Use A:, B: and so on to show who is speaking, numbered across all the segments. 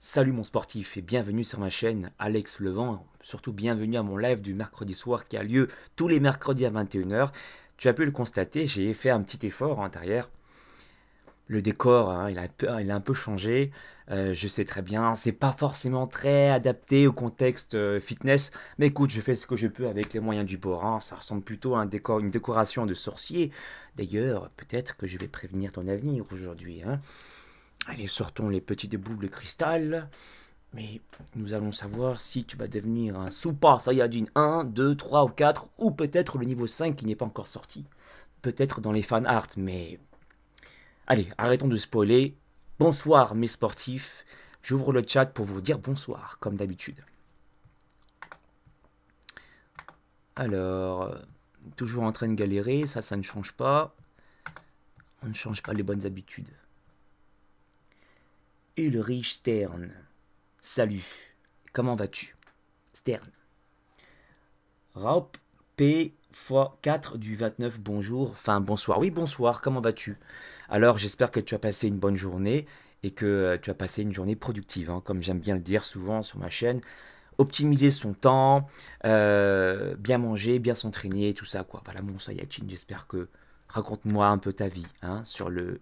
A: Salut mon sportif et bienvenue sur ma chaîne Alex Levent, surtout bienvenue à mon live du mercredi soir qui a lieu tous les mercredis à 21h. Tu as pu le constater, j'ai fait un petit effort derrière. Le décor, il a un peu changé. Je sais très bien, c'est pas forcément très adapté au contexte fitness, mais écoute, je fais ce que je peux avec les moyens du bord, hein. Ça ressemble plutôt à une décoration de sorcier. D'ailleurs, peut-être que je vais prévenir ton avenir aujourd'hui, hein. Allez, sortons les petites boules de cristal. Mais nous allons savoir si tu vas devenir un Super Saiyajin 1, 2, 3 ou 4, ou peut-être le niveau 5 qui n'est pas encore sorti. Peut-être dans les fan art, mais... Allez, arrêtons de spoiler. Bonsoir mes sportifs. J'ouvre le chat pour vous dire bonsoir, comme d'habitude. Alors, toujours en train de galérer, ça ne change pas. On ne change pas les bonnes habitudes. Ulrich Stern. Salut. Comment vas-tu, Stern? Raup P x 4 du 29, bonjour, enfin bonsoir. Oui, bonsoir, comment vas-tu? Alors, j'espère que tu as passé une bonne journée et que tu as passé une journée productive, hein, comme j'aime bien le dire souvent sur ma chaîne. Optimiser son temps, bien manger, bien s'entraîner, tout ça, quoi. Voilà, mon Sayajin, j'espère que... Raconte-moi un peu ta vie, hein, sur le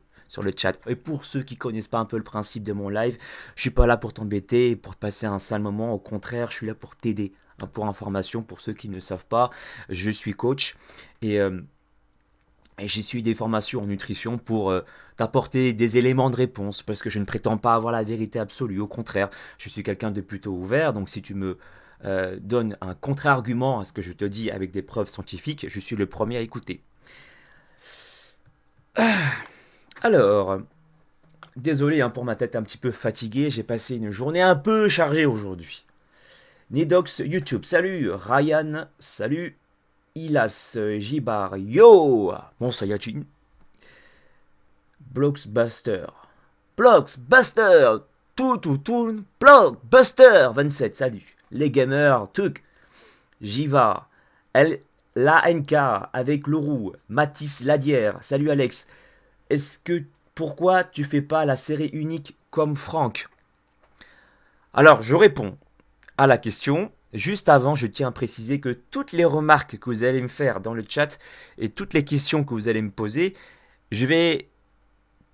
A: chat. Et pour ceux qui connaissent pas un peu le principe de mon live, je suis pas là pour t'embêter et pour te passer un sale moment. Au contraire, je suis là pour t'aider, hein. Pour information, pour ceux qui ne savent pas, je suis coach et, euh, et j'ai suivi des formations en nutrition pour t'apporter des éléments de réponse parce que je ne prétends pas avoir la vérité absolue. Au contraire, je suis quelqu'un de plutôt ouvert. Donc si tu me donnes un contre-argument à ce que je te dis avec des preuves scientifiques, je suis le premier à écouter. Alors, désolé hein, pour ma tête un petit peu fatiguée, j'ai passé une journée un peu chargée aujourd'hui. Nidox YouTube, salut. Ryan, salut. Ilas Jibar, yo. Bon Saiyajin. Blockbuster. Blockbuster. Tout. Blockbuster. 27, salut. Les gamers, Tuk. Jiva. L. La NK avec Leroux. Matisse Ladière, salut Alex. Est-ce que pourquoi tu fais pas la série unique comme Franck? Alors, je réponds à la question. Juste avant, je tiens à préciser que toutes les remarques que vous allez me faire dans le chat et toutes les questions que vous allez me poser, je vais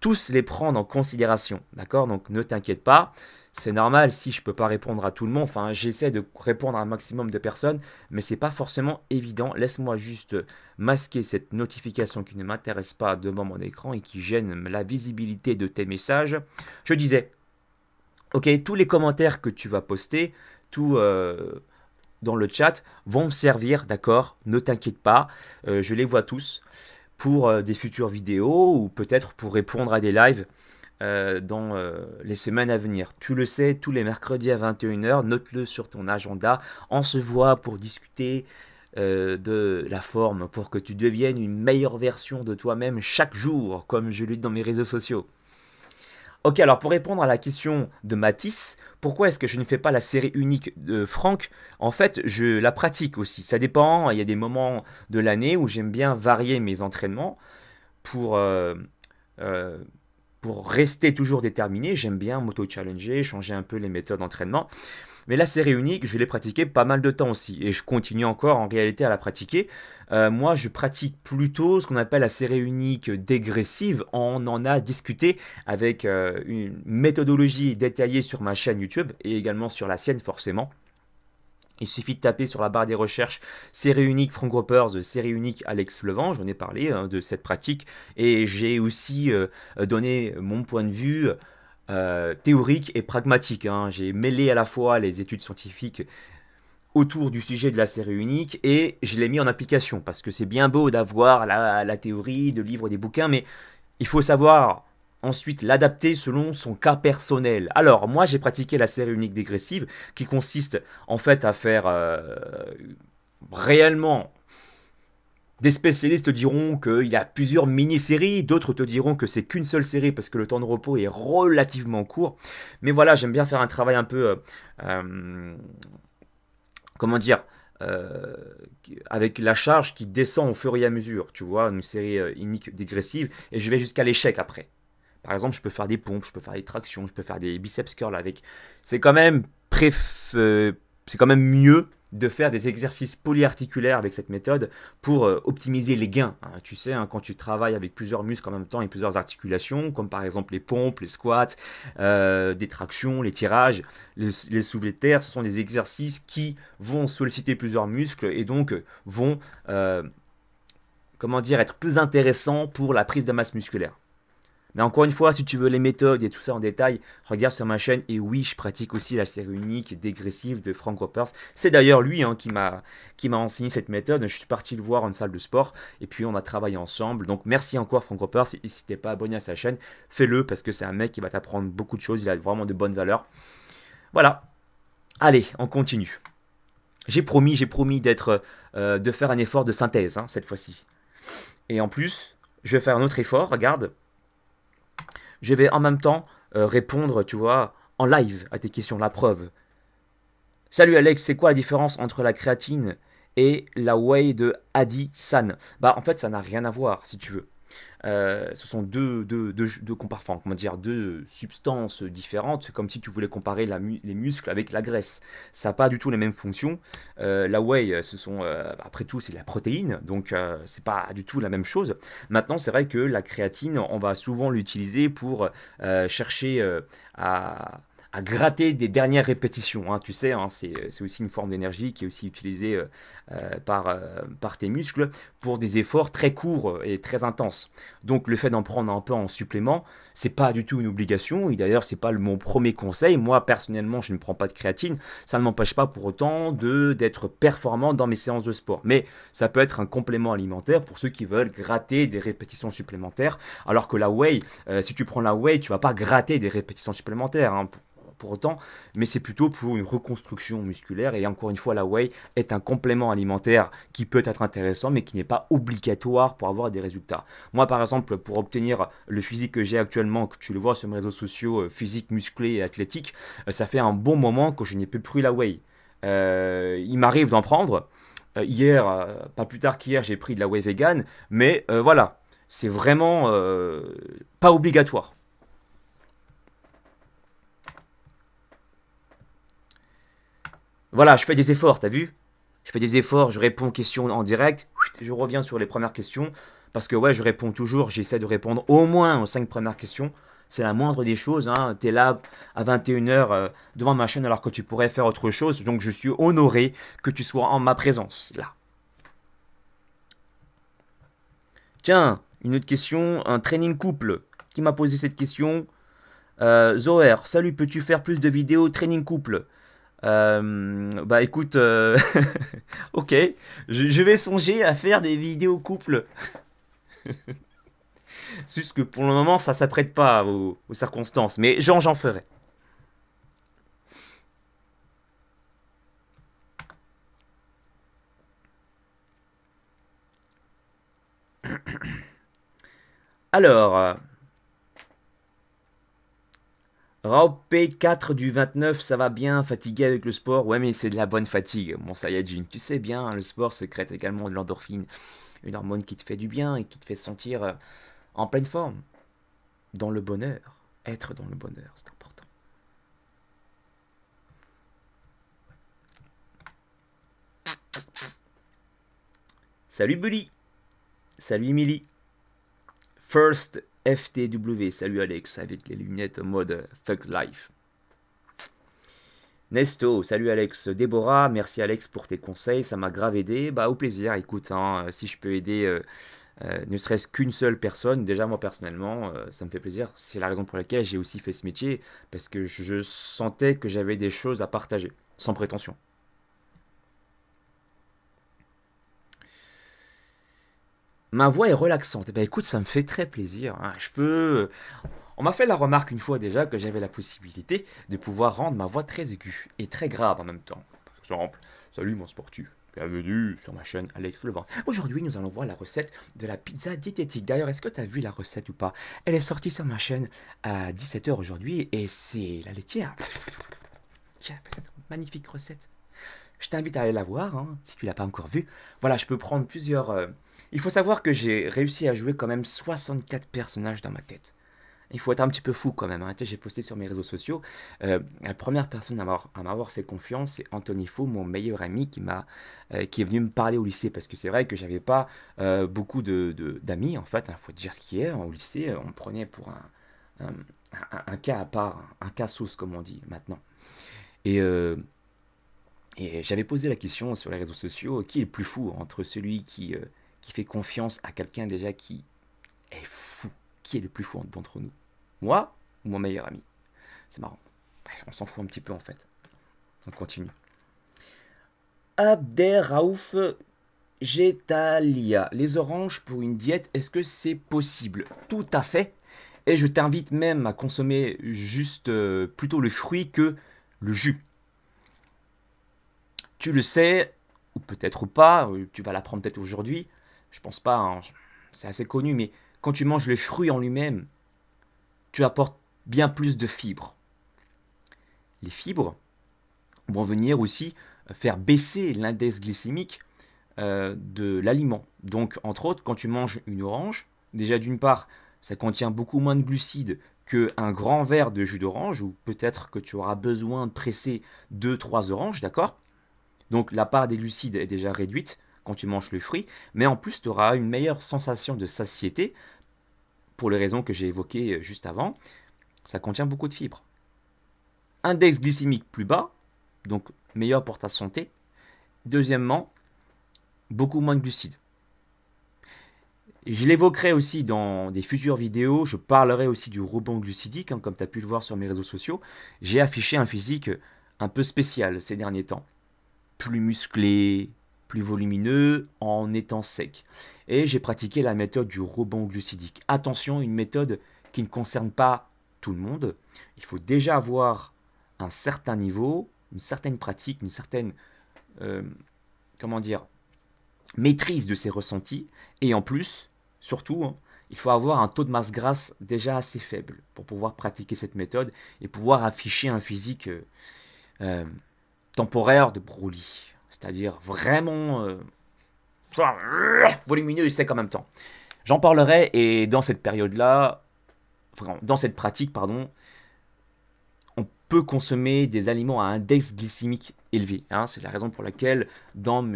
A: tous les prendre en considération. D'accord? Donc ne t'inquiète pas. C'est normal si je ne peux pas répondre à tout le monde. Enfin, j'essaie de répondre à un maximum de personnes, mais c'est pas forcément évident. Laisse-moi juste masquer cette notification qui ne m'intéresse pas devant mon écran et qui gêne la visibilité de tes messages. Je disais, ok, tous les commentaires que tu vas poster, tout dans le chat, vont me servir, d'accord? Ne t'inquiète pas, je les vois tous pour des futures vidéos ou peut-être pour répondre à des lives dans les semaines à venir. Tu le sais, tous les mercredis à 21h, note-le sur ton agenda. On se voit pour discuter de la forme, pour que tu deviennes une meilleure version de toi-même chaque jour, comme je le dis dans mes réseaux sociaux. Ok, alors pour répondre à la question de Matisse, pourquoi est-ce que je ne fais pas la série unique de Franck? En fait, je la pratique aussi. Ça dépend, il y a des moments de l'année où j'aime bien varier mes entraînements pour, euh, pour rester toujours déterminé. J'aime bien m'auto-challenger, changer un peu les méthodes d'entraînement. Mais la série unique, je l'ai pratiquée pas mal de temps aussi. Et je continue encore en réalité à la pratiquer. Moi, je pratique plutôt ce qu'on appelle la série unique dégressive. On en a discuté avec une méthodologie détaillée sur ma chaîne YouTube et également sur la sienne forcément. Il suffit de taper sur la barre des recherches série unique Frank Ropers, série unique Alex Levent, j'en ai parlé de cette pratique et j'ai aussi donné mon point de vue théorique et pragmatique, hein. J'ai mêlé à la fois les études scientifiques autour du sujet de la série unique et je l'ai mis en application parce que c'est bien beau d'avoir la théorie, de lire des bouquins, mais il faut savoir ensuite l'adapter selon son cas personnel. Alors moi j'ai pratiqué la série unique dégressive qui consiste en fait à faire réellement... Des spécialistes te diront qu'il y a plusieurs mini-séries, d'autres te diront que c'est qu'une seule série parce que le temps de repos est relativement court. Mais voilà, j'aime bien faire un travail un peu euh, comment dire, euh, avec la charge qui descend au fur et à mesure, tu vois, une série unique dégressive, et je vais jusqu'à l'échec après. Par exemple, je peux faire des pompes, je peux faire des tractions, je peux faire des biceps curls avec. C'est quand même, c'est quand même mieux de faire des exercices polyarticulaires avec cette méthode pour optimiser les gains. Hein. Tu sais, hein, quand tu travailles avec plusieurs muscles en même temps et plusieurs articulations, comme par exemple les pompes, les squats, des tractions, les tirages, les soulevés de terre, ce sont des exercices qui vont solliciter plusieurs muscles et donc vont, comment dire, être plus intéressants pour la prise de masse musculaire. Mais encore une fois, si tu veux les méthodes et tout ça en détail, regarde sur ma chaîne. Et oui, je pratique aussi la série unique dégressive de Frank Ropers. C'est d'ailleurs lui hein, qui m'a enseigné cette méthode. Je suis parti le voir en salle de sport et puis on a travaillé ensemble. Donc merci encore Frank Ropers. Et si tu n'es pas abonné à sa chaîne, fais-le parce que c'est un mec qui va t'apprendre beaucoup de choses. Il a vraiment de bonnes valeurs. Voilà. Allez, on continue. J'ai promis d'être, de faire un effort de synthèse hein, cette fois-ci. Et en plus, je vais faire un autre effort. Regarde. Je vais en même temps répondre, tu vois, en live à tes questions, la preuve. Salut Alex, c'est quoi la différence entre la créatine et la whey de Adi San? Bah en fait ça n'a rien à voir si tu veux. Ce sont enfin, comment dire, deux substances différentes. C'est comme si tu voulais comparer les muscles avec la graisse. Ça n'a pas du tout les mêmes fonctions. La whey, après tout, c'est de la protéine, donc c'est pas du tout la même chose. Maintenant, c'est vrai que la créatine, on va souvent l'utiliser pour chercher à gratter des dernières répétitions. Hein, tu sais, hein, c'est aussi une forme d'énergie qui est aussi utilisée par tes muscles pour des efforts très courts et très intenses. Donc le fait d'en prendre un peu en supplément, c'est pas du tout une obligation. Et d'ailleurs, c'est pas mon premier conseil. Moi, personnellement, je ne prends pas de créatine. Ça ne m'empêche pas pour autant d'être performant dans mes séances de sport. Mais ça peut être un complément alimentaire pour ceux qui veulent gratter des répétitions supplémentaires. Alors que la whey, si tu prends la whey, tu vas pas gratter des répétitions supplémentaires. Hein, pour autant, mais c'est plutôt pour une reconstruction musculaire. Et encore une fois, la whey est un complément alimentaire qui peut être intéressant, mais qui n'est pas obligatoire pour avoir des résultats. Moi, par exemple, pour obtenir le physique que j'ai actuellement, que tu le vois sur mes réseaux sociaux, physique, musclé et athlétique, ça fait un bon moment que je n'ai plus pris la whey. Il m'arrive d'en prendre. Hier, pas plus tard qu'hier, j'ai pris de la whey vegan, mais voilà, c'est vraiment pas obligatoire. Voilà, je fais des efforts, t'as vu? Je fais des efforts, je réponds aux questions en direct, je reviens sur les premières questions, parce que ouais, je réponds toujours, j'essaie de répondre au moins aux 5 premières questions. C'est la moindre des choses, hein. T'es là à 21h devant ma chaîne alors que tu pourrais faire autre chose, donc je suis honoré que tu sois en ma présence, là. Tiens, une autre question, un training couple. Qui m'a posé cette question? Zoher, salut, peux-tu faire plus de vidéos training couple? Bah écoute, ok, je vais songer à faire des vidéos couple. C'est juste que pour le moment, ça s'apprête pas aux circonstances, mais j'en ferai. Alors, Rao P4 du 29, ça va bien, fatigué avec le sport. Ouais, mais c'est de la bonne fatigue, mon Saiyajin. Tu sais bien, hein, le sport sécrète également de l'endorphine, une hormone qui te fait du bien et qui te fait sentir en pleine forme, dans le bonheur. Être dans le bonheur, c'est important. Salut Bully, salut Emily, First FTW, salut Alex, avec les lunettes en mode Fuck Life. Nesto, salut Alex. Déborah, merci Alex pour tes conseils, ça m'a grave aidé. Bah au plaisir, écoute, hein, si je peux aider ne serait-ce qu'une seule personne, déjà moi personnellement, ça me fait plaisir. C'est la raison pour laquelle j'ai aussi fait ce métier, parce que je sentais que j'avais des choses à partager, sans prétention. Ma voix est relaxante. Eh ben écoute, ça me fait très plaisir, hein. On m'a fait la remarque une fois déjà que j'avais la possibilité de pouvoir rendre ma voix très aiguë et très grave en même temps. Par exemple, salut mon sportif, bienvenue sur ma chaîne Alex Levent. Aujourd'hui, nous allons voir la recette de la pizza diététique. D'ailleurs, est-ce que tu as vu la recette ou pas? Elle est sortie sur ma chaîne à 17h aujourd'hui et c'est la laitière qui a fait cette magnifique recette. Je t'invite à aller la voir, hein, si tu l'as pas encore vue. Voilà, je peux prendre plusieurs... Il faut savoir que j'ai réussi à jouer quand même 64 personnages dans ma tête. Il faut être un petit peu fou quand même, hein. Tu sais, j'ai posté sur mes réseaux sociaux. La première personne à m'avoir fait confiance, c'est Anthony Faux, mon meilleur ami, qui est venu me parler au lycée. Parce que c'est vrai que j'avais pas beaucoup d'amis, en fait. Il faut dire ce qui est. Au lycée, on me prenait pour un, un cas à part, un cas sauce, comme on dit maintenant. Et, euh, et j'avais posé la question sur les réseaux sociaux, qui est le plus fou entre celui qui fait confiance à quelqu'un déjà qui est fou? Qui est le plus fou d'entre nous? Moi ou mon meilleur ami? C'est marrant. Bref, on s'en fout un petit peu en fait. On continue. Abderraouf Getalia. Les oranges pour une diète, est-ce que c'est possible? Tout à fait. Et je t'invite même à consommer juste plutôt le fruit que le jus. Tu le sais, ou peut-être pas, tu vas l'apprendre peut-être aujourd'hui. Je pense pas, hein, c'est assez connu, mais quand tu manges le fruit en lui-même, tu apportes bien plus de fibres. Les fibres vont venir aussi faire baisser l'index glycémique de l'aliment. Donc, entre autres, quand tu manges une orange, déjà d'une part, ça contient beaucoup moins de glucides qu'un grand verre de jus d'orange, ou peut-être que tu auras besoin de presser 2-3 oranges, d'accord? Donc, la part des glucides est déjà réduite quand tu manges le fruit, mais en plus, tu auras une meilleure sensation de satiété, pour les raisons que j'ai évoquées juste avant. Ça contient beaucoup de fibres. Index glycémique plus bas, donc meilleur pour ta santé. Deuxièmement, beaucoup moins de glucides. Je l'évoquerai aussi dans des futures vidéos, je parlerai aussi du rebond glucidique, hein, comme tu as pu le voir sur mes réseaux sociaux. J'ai affiché un physique un peu spécial ces derniers temps. Plus musclé, plus volumineux, en étant sec. Et j'ai pratiqué la méthode du rebond glucidique. Attention, une méthode qui ne concerne pas tout le monde. Il faut déjà avoir un certain niveau, une certaine pratique, une certaine, euh, comment dire, maîtrise de ses ressentis. Et en plus, surtout, hein, il faut avoir un taux de masse grasse déjà assez faible pour pouvoir pratiquer cette méthode et pouvoir afficher un physique euh, temporaire de Broly. C'est-à-dire vraiment volumineux et sec en même temps. J'en parlerai et dans cette période-là, enfin, dans cette pratique, pardon, on peut consommer des aliments à index glycémique élevé, hein. C'est la raison pour laquelle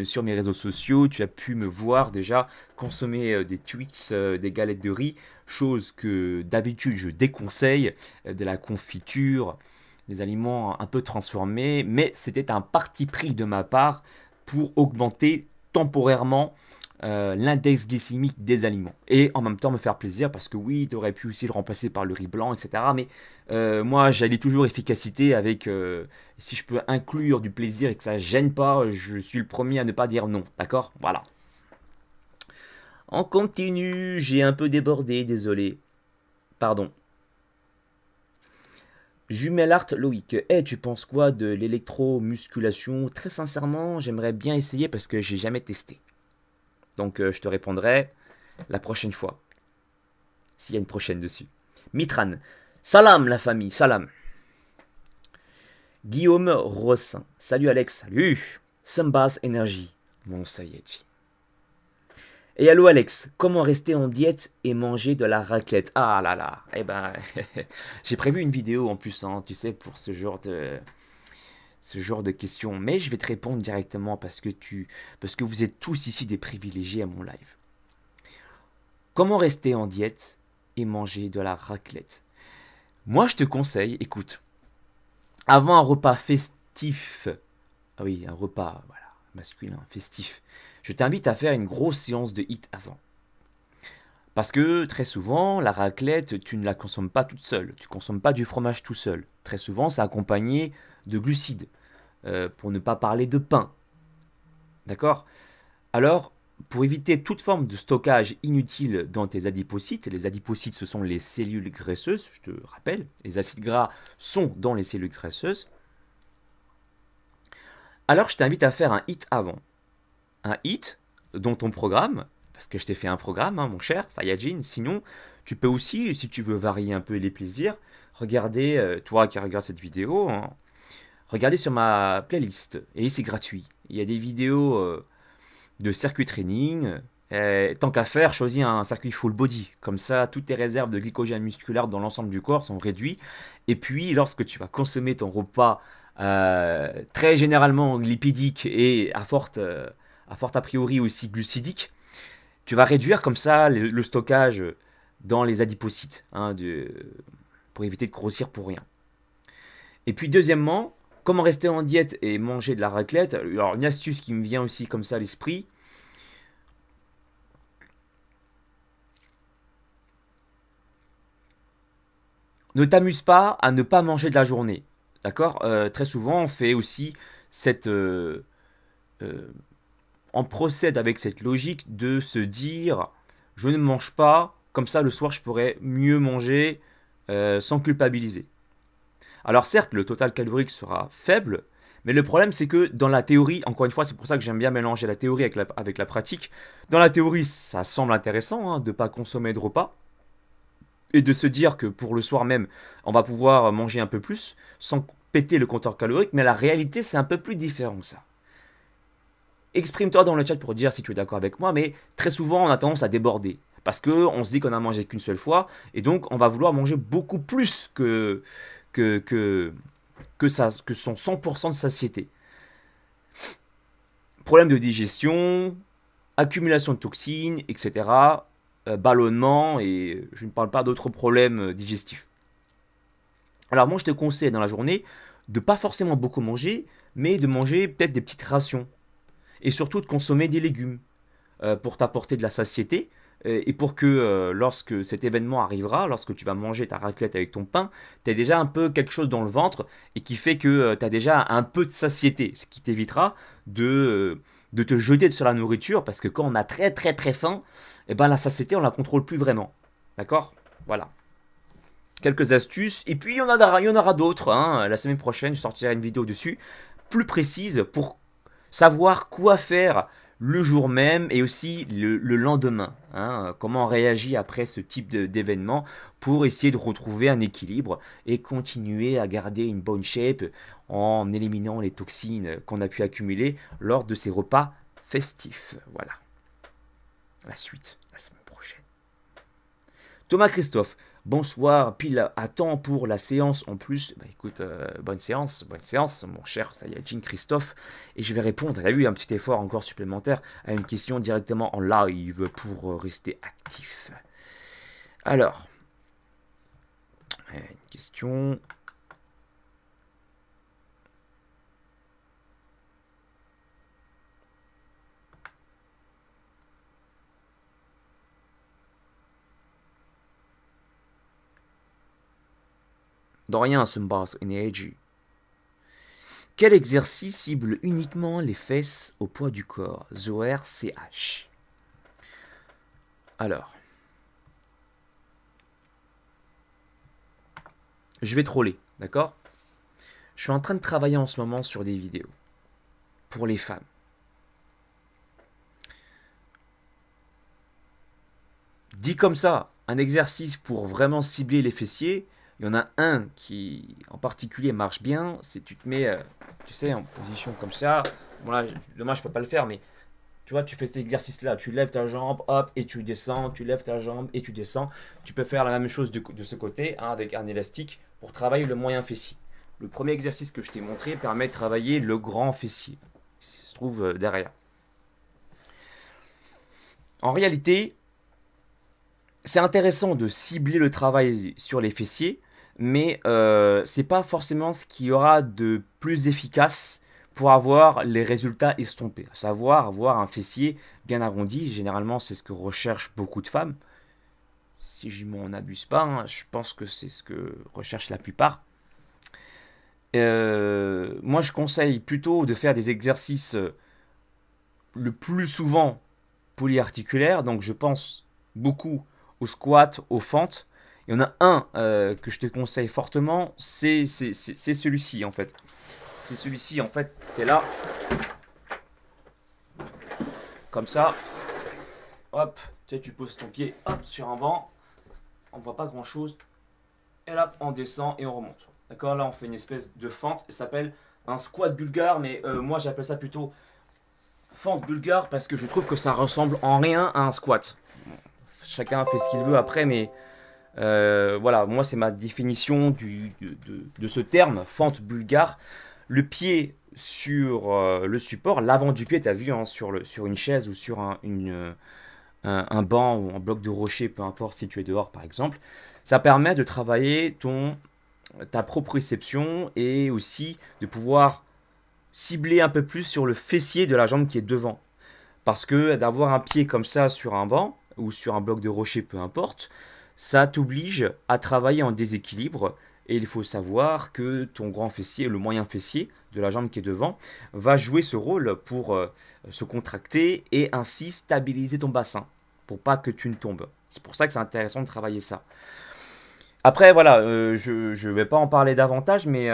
A: sur mes réseaux sociaux, tu as pu me voir déjà consommer des Twix, des galettes de riz, chose que d'habitude je déconseille, de la confiture, des aliments un peu transformés, mais c'était un parti pris de ma part pour augmenter temporairement l'index glycémique des aliments. Et en même temps me faire plaisir parce que oui, tu aurais pu aussi le remplacer par le riz blanc, etc. Mais moi, j'allie toujours efficacité avec, si je peux inclure du plaisir et que ça gêne pas, je suis le premier à ne pas dire non. D'accord? Voilà. On continue, j'ai un peu débordé, désolé. Pardon. Jumellart Loïc, hey, tu penses quoi de l'électromusculation? Très sincèrement, j'aimerais bien essayer parce que j'ai jamais testé. Donc je te répondrai la prochaine fois. S'il y a une prochaine dessus. Mitran. Salam la famille, salam. Guillaume Rossin. Salut Alex, salut. Sunbass Energy. Bon, ça y est. Et allô Alex, comment rester en diète et manger de la raclette? Ah là là, eh ben, j'ai prévu une vidéo en plus, hein, tu sais, pour ce genre de questions. Mais je vais te répondre directement parce que vous êtes tous ici des privilégiés à mon live. Comment rester en diète et manger de la raclette? Moi, je te conseille, écoute, avant un repas festif, ah oui, un repas, voilà, masculin, festif, je t'invite à faire une grosse séance de HIIT avant. Parce que très souvent, la raclette, tu ne la consommes pas toute seule. Tu ne consommes pas du fromage tout seul. Très souvent, c'est accompagné de glucides. Pour ne pas parler de pain. D'accord? Alors, pour éviter toute forme de stockage inutile dans tes adipocytes, les adipocytes, ce sont les cellules graisseuses, je te rappelle, les acides gras sont dans les cellules graisseuses. Alors, je t'invite à faire un HIIT avant. Un HIIT dont ton programme, parce que je t'ai fait un programme, hein, mon cher Sayajin. Sinon, tu peux aussi, si tu veux varier un peu les plaisirs, regarder, toi qui regardes cette vidéo, hein, regarder sur ma playlist. Et c'est gratuit. Il y a des vidéos de circuit training, Tant qu'à faire, choisis un circuit full body. Comme ça, toutes tes réserves de glycogène musculaire dans l'ensemble du corps sont réduites. Et puis, lorsque tu vas consommer ton repas très généralement lipidique et à forte a priori aussi glucidique, tu vas réduire comme ça le stockage dans les adipocytes, hein, pour éviter de grossir pour rien. Et puis deuxièmement, comment rester en diète et manger de la raclette? Alors une astuce qui me vient aussi comme ça à l'esprit, ne t'amuse pas à ne pas manger de la journée. D'accord. Très souvent, on fait aussi cette. Euh, on procède avec cette logique de se dire je ne mange pas, comme ça le soir je pourrais mieux manger sans culpabiliser. Alors certes, le total calorique sera faible, mais le problème c'est que dans la théorie, encore une fois, c'est pour ça que j'aime bien mélanger la théorie avec la pratique. Dans la théorie, ça semble intéressant hein, de ne pas consommer de repas et de se dire que pour le soir même, on va pouvoir manger un peu plus sans péter le compteur calorique, mais la réalité c'est un peu plus différent que ça. Exprime-toi dans le chat pour dire si tu es d'accord avec moi, mais très souvent on a tendance à déborder. Parce qu'on se dit qu'on a mangé qu'une seule fois, et donc on va vouloir manger beaucoup plus que, que, que son 100% de satiété. Problème de digestion, accumulation de toxines, etc. Ballonnement, et je ne parle pas d'autres problèmes digestifs. Alors moi je te conseille dans la journée de pas forcément beaucoup manger, mais de manger peut-être des petites rations. Et surtout de consommer des légumes pour t'apporter de la satiété et pour que lorsque cet événement arrivera, lorsque tu vas manger ta raclette avec ton pain, tu as déjà un peu quelque chose dans le ventre et qui fait que tu as déjà un peu de satiété, ce qui t'évitera de te jeter sur la nourriture parce que quand on a très très très faim, eh ben, la satiété on la contrôle plus vraiment. D'accord. Voilà. Quelques astuces et puis il y en aura d'autres. Hein. La semaine prochaine, je sortirai une vidéo dessus plus précise pour savoir quoi faire le jour même et aussi le lendemain. Hein, comment on réagit après ce type d'événement pour essayer de retrouver un équilibre et continuer à garder une bonne shape en éliminant les toxines qu'on a pu accumuler lors de ces repas festifs. Voilà. La suite, la semaine prochaine. Thomas Christophe, bonsoir, pile à temps pour la séance en plus. Bah écoute, bonne séance, mon cher Sayajin Christophe. Et je vais répondre, il y a eu un petit effort encore supplémentaire à une question directement en live pour rester actif. Alors, une question. Dorian Sumbas Energy. Quel exercice cible uniquement les fesses au poids du corps? Zoer CH. Alors. Je vais troller, d'accord? Je suis en train de travailler en ce moment sur des vidéos. Pour les femmes. Dit comme ça, un exercice pour vraiment cibler les fessiers, il y en a un qui en particulier marche bien, c'est tu te mets, tu sais, en position comme ça. Bon là, dommage, je peux pas le faire, mais tu vois, tu fais cet exercice-là, tu lèves ta jambe, hop, et tu descends, tu lèves ta jambe et tu descends. Tu peux faire la même chose de ce côté, hein, avec un élastique, pour travailler le moyen fessier. Le premier exercice que je t'ai montré permet de travailler le grand fessier, qui se trouve derrière. En réalité, c'est intéressant de cibler le travail sur les fessiers, mais c'est pas forcément ce qui y aura de plus efficace pour avoir les résultats estompés. À savoir avoir un fessier bien arrondi. Généralement, c'est ce que recherchent beaucoup de femmes. Si je m'en abuse pas, hein, je pense que c'est ce que recherchent la plupart. Moi, je conseille plutôt de faire des exercices le plus souvent polyarticulaires. Donc, je pense beaucoup au squat, aux fentes. Il y en a un que je te conseille fortement, c'est celui-ci en fait. C'est celui-ci en fait, t'es là, comme ça, hop, tu poses ton pied hop, sur un banc, on voit pas grand chose, et là on descend et on remonte. D'accord, là on fait une espèce de fente, ça s'appelle un squat bulgare, mais moi j'appelle ça plutôt Fente bulgare parce que je trouve que ça ressemble en rien à un squat. Chacun fait ce qu'il veut après, mais voilà, moi c'est ma définition de ce terme, fente bulgare. Le pied sur le support, l'avant du pied, tu as vu, hein, sur une chaise ou sur un banc ou un bloc de rocher, peu importe si tu es dehors par exemple, ça permet de travailler ta proprioception et aussi de pouvoir cibler un peu plus sur le fessier de la jambe qui est devant. Parce que d'avoir un pied comme ça sur un banc ou sur un bloc de rocher, peu importe, ça t'oblige à travailler en déséquilibre. Et il faut savoir que ton grand fessier, le moyen fessier de la jambe qui est devant, va jouer ce rôle pour se contracter et ainsi stabiliser ton bassin, pour pas que tu ne tombes. C'est pour ça que c'est intéressant de travailler ça. Après, voilà, je vais pas en parler davantage, mais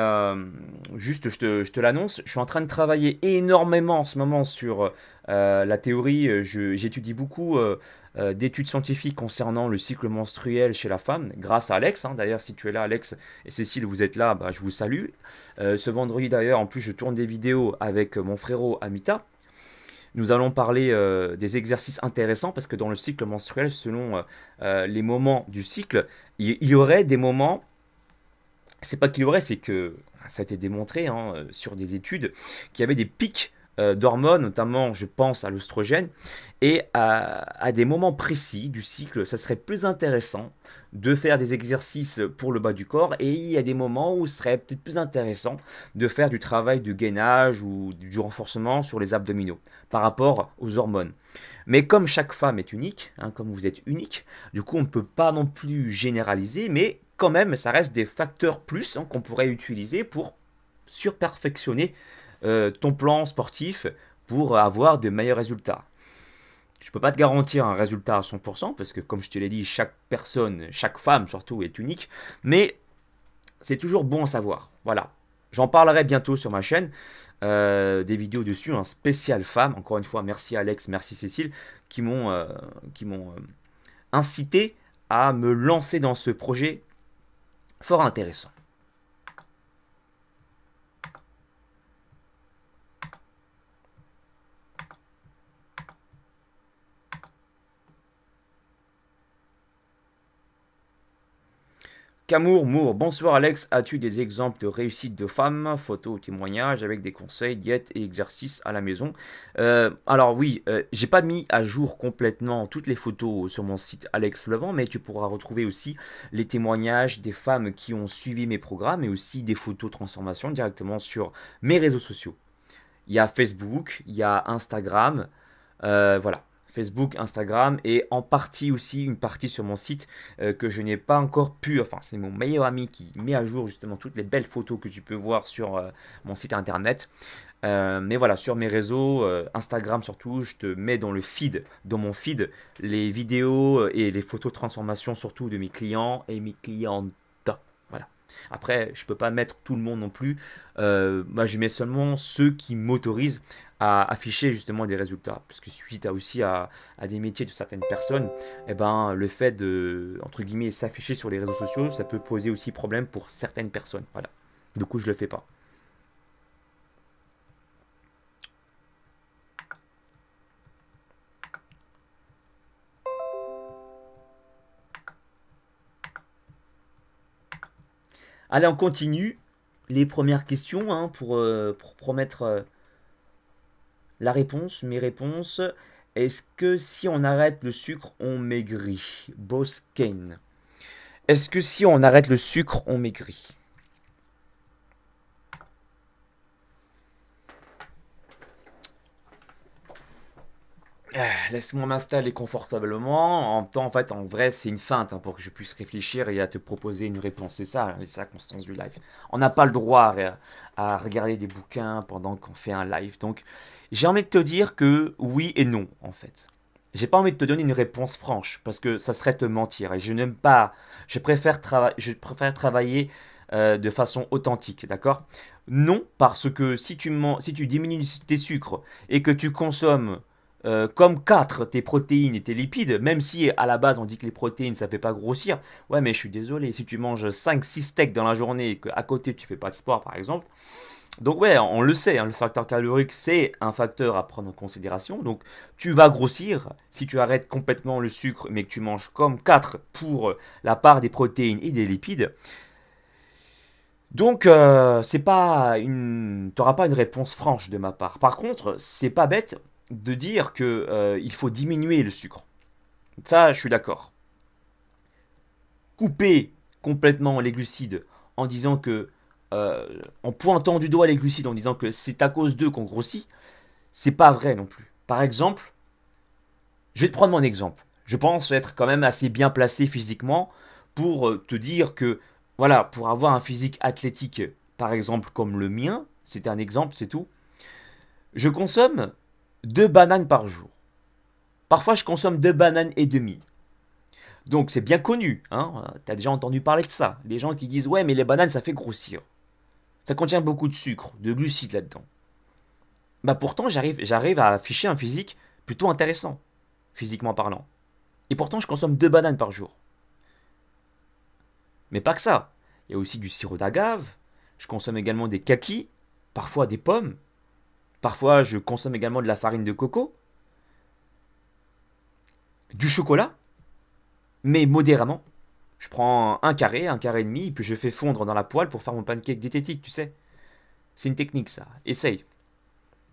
A: juste, je te l'annonce, je suis en train de travailler énormément en ce moment sur la théorie. J'étudie beaucoup d'études scientifiques concernant le cycle menstruel chez la femme, grâce à Alex, hein. D'ailleurs, si tu es là, Alex et Cécile, vous êtes là, bah, je vous salue. Ce vendredi, d'ailleurs, en plus, je tourne des vidéos avec mon frérot Amita. Nous allons parler des exercices intéressants parce que dans le cycle menstruel, selon les moments du cycle, il y aurait des moments, c'est pas qu'il y aurait, c'est que ça a été démontré, hein, sur des études, qu'il y avait des pics d'hormones, notamment je pense à l'oestrogène, et à des moments précis du cycle, ça serait plus intéressant de faire des exercices pour le bas du corps, et il y a des moments où ce serait peut-être plus intéressant de faire du travail de gainage ou du renforcement sur les abdominaux par rapport aux hormones. Mais comme chaque femme est unique, hein, comme vous êtes unique, du coup on ne peut pas non plus généraliser, mais quand même ça reste des facteurs plus, hein, qu'on pourrait utiliser pour surperfectionner ton plan sportif pour avoir de meilleurs résultats. Je ne peux pas te garantir un résultat à 100% parce que comme je te l'ai dit, chaque personne, chaque femme surtout est unique, mais c'est toujours bon à savoir. Voilà. J'en parlerai bientôt sur ma chaîne, des vidéos dessus, un spécial femme. Encore une fois, merci Alex, merci Cécile, qui m'ont incité à me lancer dans ce projet fort intéressant. Camour, Mour, bonsoir Alex, as-tu des exemples de réussite de femmes, photos ou témoignages avec des conseils, diètes et exercices à la maison? Alors oui, j'ai pas mis à jour complètement toutes les photos sur mon site Alex Levent, mais tu pourras retrouver aussi les témoignages des femmes qui ont suivi mes programmes et aussi des photos de transformation directement sur mes réseaux sociaux. Il y a Facebook, il y a Instagram, voilà. Facebook, Instagram et en partie aussi une partie sur mon site que je n'ai pas encore pu, enfin c'est mon meilleur ami qui met à jour justement toutes les belles photos que tu peux voir sur mon site internet. Mais voilà, sur mes réseaux, Instagram surtout, je te mets dans mon feed, les vidéos et les photos de transformation surtout de mes clients et mes clientes. Voilà. Après, je peux pas mettre tout le monde non plus. Moi, je mets seulement ceux qui m'autorisent à afficher justement des résultats. Parce que suite aussi à des métiers de certaines personnes, eh ben, le fait de, entre guillemets, s'afficher sur les réseaux sociaux, ça peut poser aussi problème pour certaines personnes. Voilà. Du coup, je le fais pas. Allez, on continue. Les premières questions, hein, pour promettre la réponse, mes réponses. Est-ce que si on arrête le sucre, on maigrit? Bosken. Est-ce que si on arrête le sucre, on maigrit? Laisse-moi m'installer confortablement. En même temps, en fait, en vrai, c'est une feinte, hein, pour que je puisse réfléchir et à te proposer une réponse. C'est ça, hein, c'est la constance du live. On n'a pas le droit à regarder des bouquins pendant qu'on fait un live. Donc, j'ai envie de te dire que oui et non, en fait. J'ai pas envie de te donner une réponse franche parce que ça serait te mentir et je n'aime pas. Je préfère travailler de façon authentique, d'accord? Non, parce que si tu diminues tes sucres et que tu consommes comme 4 tes protéines et tes lipides, même si à la base on dit que les protéines ça fait pas grossir, ouais mais je suis désolé, si tu manges 5-6 steaks dans la journée et qu'à côté tu fais pas de sport par exemple, donc ouais, on le sait, hein, le facteur calorique c'est un facteur à prendre en considération, donc tu vas grossir si tu arrêtes complètement le sucre mais que tu manges comme 4 pour la part des protéines et des lipides, donc c'est pas une, t'auras pas une réponse franche de ma part. Par contre, c'est pas bête de dire que il faut diminuer le sucre. Ça, je suis d'accord. Couper complètement les glucides en disant que, en pointant du doigt les glucides en disant que c'est à cause d'eux qu'on grossit, c'est pas vrai non plus. Par exemple, je vais te prendre mon exemple. Je pense être quand même assez bien placé physiquement pour te dire que, voilà, pour avoir un physique athlétique, par exemple comme le mien, c'est un exemple, c'est tout, je consomme 2 bananes par jour. Parfois, je consomme 2 bananes et demie. Donc, c'est bien connu, hein. Tu as déjà entendu parler de ça. Les gens qui disent, ouais, mais les bananes, ça fait grossir. Ça contient beaucoup de sucre, de glucides là-dedans. Bah pourtant, j'arrive à afficher un physique plutôt intéressant, physiquement parlant. Et pourtant, je consomme 2 bananes par jour. Mais pas que ça. Il y a aussi du sirop d'agave. Je consomme également des kakis, parfois des pommes. Parfois, je consomme également de la farine de coco, du chocolat, mais modérément. Je prends un carré et demi, puis je fais fondre dans la poêle pour faire mon pancake diététique, tu sais. C'est une technique, ça. Essaye.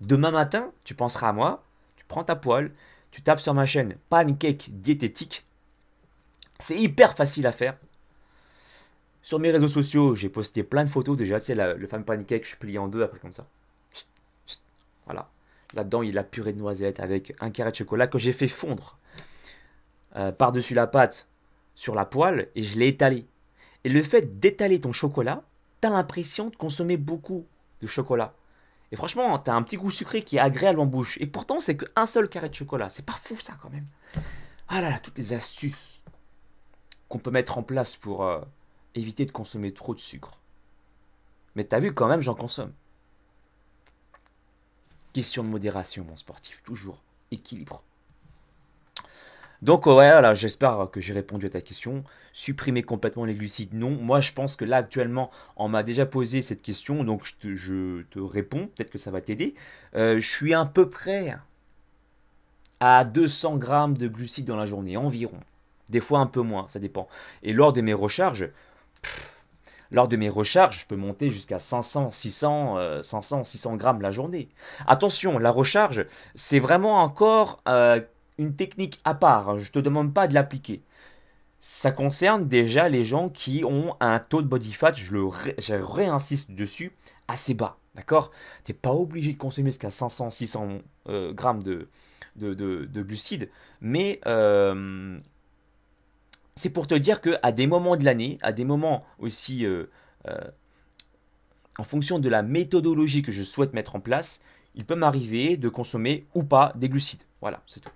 A: Demain matin, tu penseras à moi, tu prends ta poêle, tu tapes sur ma chaîne pancake diététique. C'est hyper facile à faire. Sur mes réseaux sociaux, j'ai posté plein de photos déjà. Tu sais, le fameux pancake, je plie en deux après comme ça. Voilà. Là-dedans, il y a de la purée de noisettes avec un carré de chocolat que j'ai fait fondre par-dessus la pâte sur la poêle et je l'ai étalé. Et le fait d'étaler ton chocolat, t'as l'impression de consommer beaucoup de chocolat. Et franchement, t'as un petit goût sucré qui est agréable en bouche. Et pourtant, c'est qu'un seul carré de chocolat. C'est pas fou ça quand même. Ah là là, toutes les astuces qu'on peut mettre en place pour éviter de consommer trop de sucre. Mais t'as vu quand même, j'en consomme. Question de modération, mon sportif, toujours. Équilibre. Donc ouais, voilà, j'espère que j'ai répondu à ta question. Supprimer complètement les glucides, non. Moi, je pense que là, actuellement, on m'a déjà posé cette question, donc je te réponds. Peut-être que ça va t'aider. Je suis à peu près à 200 grammes de glucides dans la journée, environ. Des fois un peu moins, ça dépend. Et lors de mes recharges, je peux monter jusqu'à 500, 600, 500, 600 grammes la journée. Attention, la recharge, c'est vraiment encore une technique à part, hein. Je ne te demande pas de l'appliquer. Ça concerne déjà les gens qui ont un taux de body fat, je réinsiste dessus, assez bas. D'accord. Tu n'es pas obligé de consommer jusqu'à 500, 600 grammes de glucides, mais c'est pour te dire qu'à des moments de l'année, à des moments aussi euh, en fonction de la méthodologie que je souhaite mettre en place, il peut m'arriver de consommer ou pas des glucides. Voilà, c'est tout.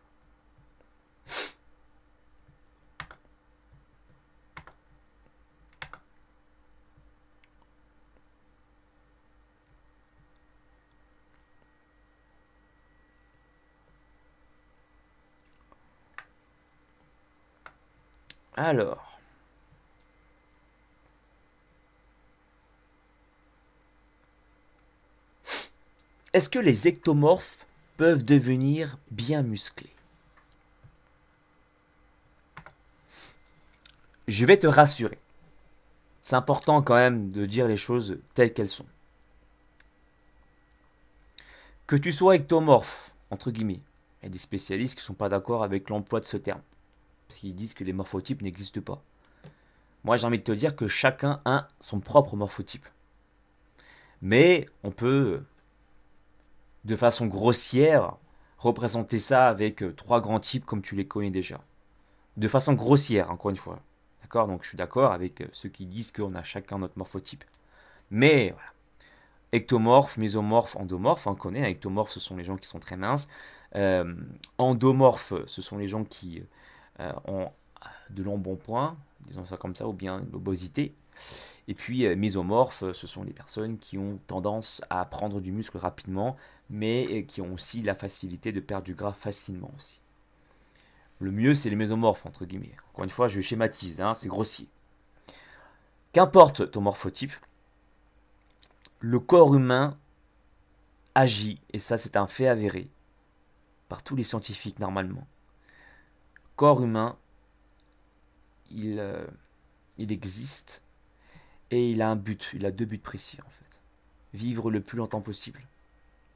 A: Alors, est-ce que les ectomorphes peuvent devenir bien musclés? Je vais te rassurer. C'est important quand même de dire les choses telles qu'elles sont. Que tu sois ectomorphe, entre guillemets, il y a des spécialistes qui ne sont pas d'accord avec l'emploi de ce terme. Parce qu'ils disent que les morphotypes n'existent pas. Moi, j'ai envie de te dire que chacun a son propre morphotype. Mais on peut, de façon grossière, représenter ça avec trois grands types comme tu les connais déjà. De façon grossière, encore une fois. D'accord. Donc je suis d'accord avec ceux qui disent qu'on a chacun notre morphotype. Mais voilà. Ectomorphe, mésomorphe, endomorphe, on connaît. Ectomorphe, ce sont les gens qui sont très minces. Endomorphe, ce sont les gens qui ont de l'embonpoint, disons ça comme ça, ou bien l'obésité. Et puis mésomorphes, ce sont les personnes qui ont tendance à prendre du muscle rapidement, mais qui ont aussi la facilité de perdre du gras facilement aussi. Le mieux, c'est les mésomorphes, entre guillemets. Encore une fois, je schématise, hein, c'est grossier. Qu'importe ton morphotype, le corps humain agit, et ça c'est un fait avéré, par tous les scientifiques normalement. Corps humain, il existe, et il a un but, il a 2 buts précis en fait. Vivre le plus longtemps possible.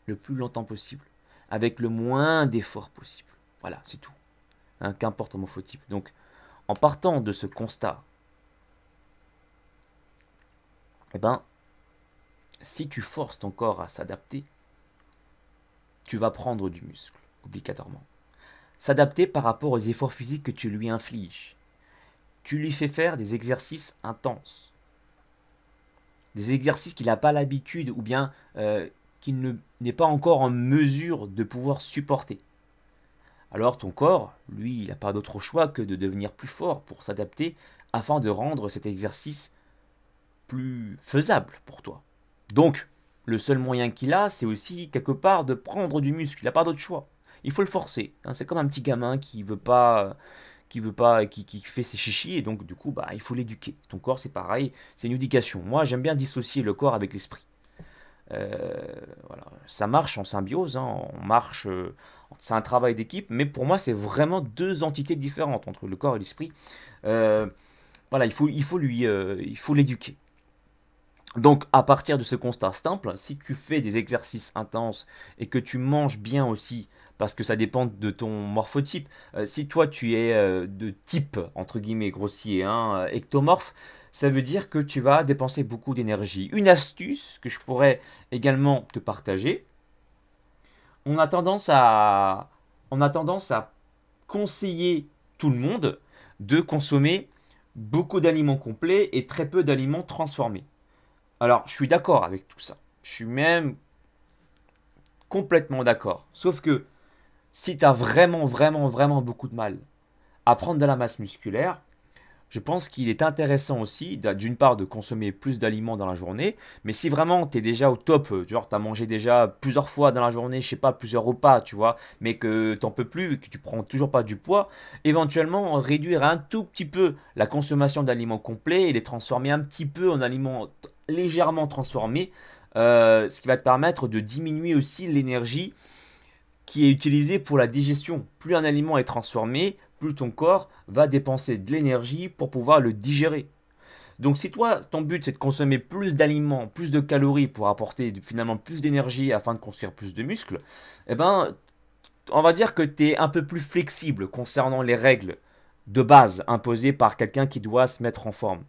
A: Le plus longtemps possible. Avec le moins d'efforts possible. Voilà, c'est tout. Hein, qu'importe ton morphotype. Donc, en partant de ce constat, eh ben, si tu forces ton corps à s'adapter, tu vas prendre du muscle, obligatoirement. S'adapter par rapport aux efforts physiques que tu lui infliges. Tu lui fais faire des exercices intenses. Des exercices qu'il n'a pas l'habitude ou bien qu'il n'est pas encore en mesure de pouvoir supporter. Alors ton corps, lui, il n'a pas d'autre choix que de devenir plus fort pour s'adapter afin de rendre cet exercice plus faisable pour toi. Donc, le seul moyen qu'il a, c'est aussi quelque part de prendre du muscle. Il n'a pas d'autre choix. Il faut le forcer. Hein. C'est comme un petit gamin qui fait ses chichis et donc du coup, bah, il faut l'éduquer. Ton corps, c'est pareil, c'est une éducation. Moi, j'aime bien dissocier le corps avec l'esprit. Voilà. Ça marche en symbiose, hein, c'est un travail d'équipe, mais pour moi c'est vraiment 2 entités différentes entre le corps et l'esprit. Voilà, il faut l'éduquer. Donc à partir de ce constat simple, si tu fais des exercices intenses et que tu manges bien aussi, parce que ça dépend de ton morphotype, si toi tu es de type, entre guillemets, grossier, hein, ectomorphe, ça veut dire que tu vas dépenser beaucoup d'énergie. Une astuce que je pourrais également te partager, on a tendance à, on a tendance à conseiller tout le monde de consommer beaucoup d'aliments complets et très peu d'aliments transformés. Alors, je suis d'accord avec tout ça. Je suis même complètement d'accord. Sauf que si tu as vraiment, vraiment, vraiment beaucoup de mal à prendre de la masse musculaire, je pense qu'il est intéressant aussi, d'une part, de consommer plus d'aliments dans la journée, mais si vraiment tu es déjà au top, genre tu as mangé déjà plusieurs fois dans la journée, je sais pas, plusieurs repas, tu vois, mais que t'en peux plus, que tu prends toujours pas du poids, éventuellement réduire un tout petit peu la consommation d'aliments complets et les transformer un petit peu en aliments légèrement transformés, ce qui va te permettre de diminuer aussi l'énergie qui est utilisée pour la digestion. Plus un aliment est transformé, plus ton corps va dépenser de l'énergie pour pouvoir le digérer. Donc si toi, ton but c'est de consommer plus d'aliments, plus de calories pour apporter finalement plus d'énergie afin de construire plus de muscles, eh ben, on va dire que tu es un peu plus flexible concernant les règles de base imposées par quelqu'un qui doit se mettre en forme.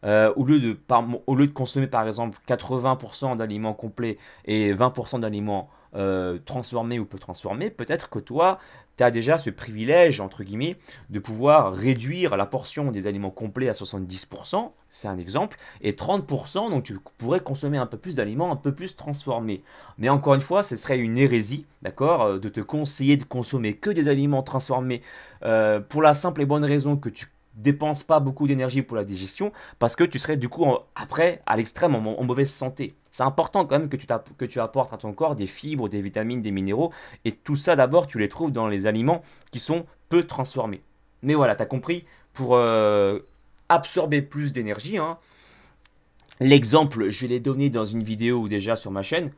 A: Au lieu de consommer par exemple 80% d'aliments complets et 20% d'aliments transformés ou peu transformés, peut-être que toi, tu as déjà ce privilège, entre guillemets, de pouvoir réduire la portion des aliments complets à 70%, c'est un exemple, et 30%, donc tu pourrais consommer un peu plus d'aliments un peu plus transformés. Mais encore une fois, ce serait une hérésie, d'accord, de te conseiller de consommer que des aliments transformés pour la simple et bonne raison que tu dépenses pas beaucoup d'énergie pour la digestion parce que tu serais du coup après à l'extrême en mauvaise santé. C'est important quand même que tu apportes à ton corps des fibres, des vitamines, des minéraux et tout ça d'abord tu les trouves dans les aliments qui sont peu transformés. Mais voilà, tu as compris, pour absorber plus d'énergie, hein, l'exemple je l'ai donné dans une vidéo déjà sur ma chaîne,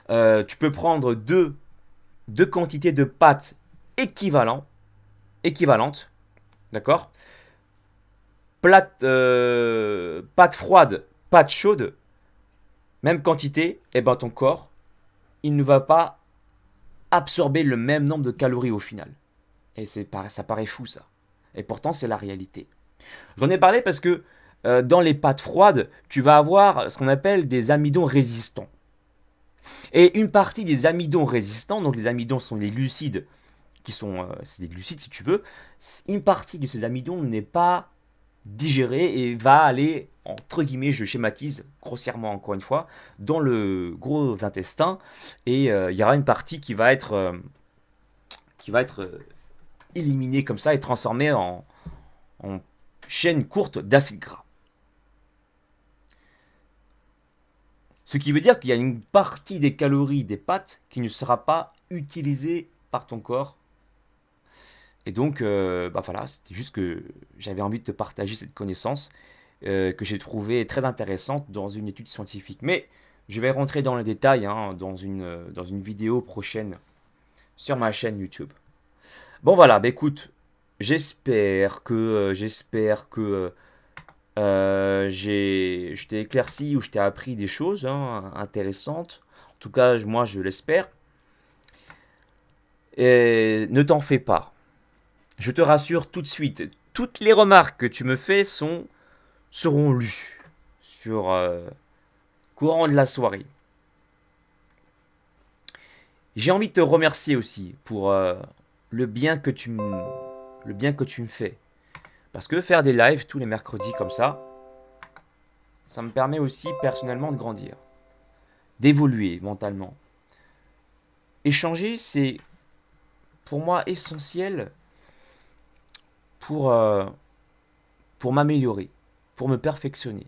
A: tu peux prendre deux quantités de pâtes équivalentes, d'accord, pâte froide, pâte chaude, même quantité, et ben ton corps, il ne va pas absorber le même nombre de calories au final. Et ça paraît fou ça. Et pourtant c'est la réalité. J'en ai parlé parce que dans les pâtes froides, tu vas avoir ce qu'on appelle des amidons résistants. Et une partie des amidons résistants, donc les amidons sont les glucides, c'est des glucides si tu veux, une partie de ces amidons n'est pas digérer et va aller, entre guillemets, je schématise grossièrement encore une fois, dans le gros intestin et il y aura une partie qui va être éliminée comme ça et transformée en chaîne courte d'acides gras. Ce qui veut dire qu'il y a une partie des calories des pâtes qui ne sera pas utilisée par ton corps. Et donc, bah voilà, c'était juste que j'avais envie de te partager cette connaissance que j'ai trouvée très intéressante dans une étude scientifique. Mais je vais rentrer dans les détails hein, dans une vidéo prochaine sur ma chaîne YouTube. Bon voilà, bah écoute, j'espère que je t'ai éclairci ou je t'ai appris des choses hein, intéressantes. En tout cas, moi je l'espère. Et ne t'en fais pas. Je te rassure tout de suite, toutes les remarques que tu me fais seront lues sur courant de la soirée. J'ai envie de te remercier aussi pour le bien que tu me fais. Parce que faire des lives tous les mercredis comme ça me permet aussi personnellement de grandir, d'évoluer mentalement. Échanger, c'est pour moi essentiel pour, euh, pour m'améliorer, pour me perfectionner.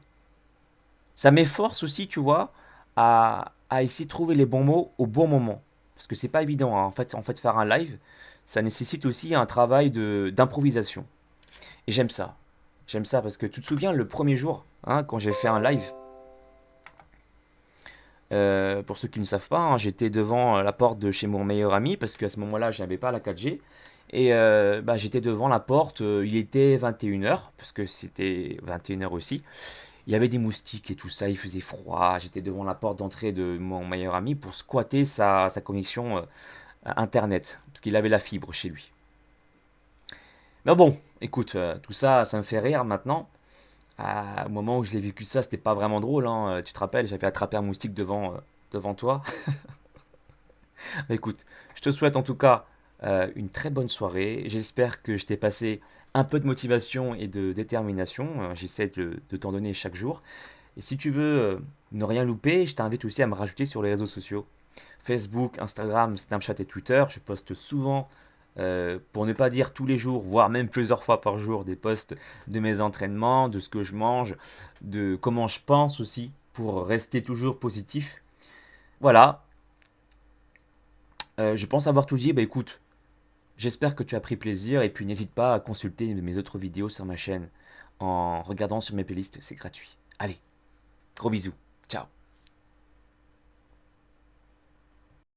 A: Ça m'efforce aussi, tu vois, à essayer de trouver les bons mots au bon moment. Parce que c'est pas évident, hein. En fait, faire un live, ça nécessite aussi un travail d'improvisation. Et j'aime ça. J'aime ça parce que tu te souviens le premier jour, hein, quand j'ai fait un live, pour ceux qui ne savent pas, hein, j'étais devant la porte de chez mon meilleur ami parce qu'à ce moment-là, je n'avais pas la 4G. Et bah, j'étais devant la porte, il était 21h, parce que c'était 21h aussi. Il y avait des moustiques et tout ça, il faisait froid. J'étais devant la porte d'entrée de mon meilleur ami pour squatter sa connexion internet, parce qu'il avait la fibre chez lui. Mais bon, écoute, tout ça, ça me fait rire maintenant. Au moment où je l'ai vécu ça, c'était pas vraiment drôle, hein. Tu te rappelles, j'avais attrapé un moustique devant toi. Bah, écoute, je te souhaite en tout cas une très bonne soirée. J'espère que je t'ai passé un peu de motivation et de détermination. J'essaie de t'en donner chaque jour. Et si tu veux ne rien louper, je t'invite aussi à me rajouter sur les réseaux sociaux. Facebook, Instagram, Snapchat et Twitter. Je poste souvent, pour ne pas dire tous les jours, voire même plusieurs fois par jour, des posts de mes entraînements, de ce que je mange, de comment je pense aussi, pour rester toujours positif. Voilà, je pense avoir tout dit. Bah écoute, j'espère que tu as pris plaisir et puis n'hésite pas à consulter mes autres vidéos sur ma chaîne en regardant sur mes playlists, c'est gratuit. Allez, gros bisous, ciao.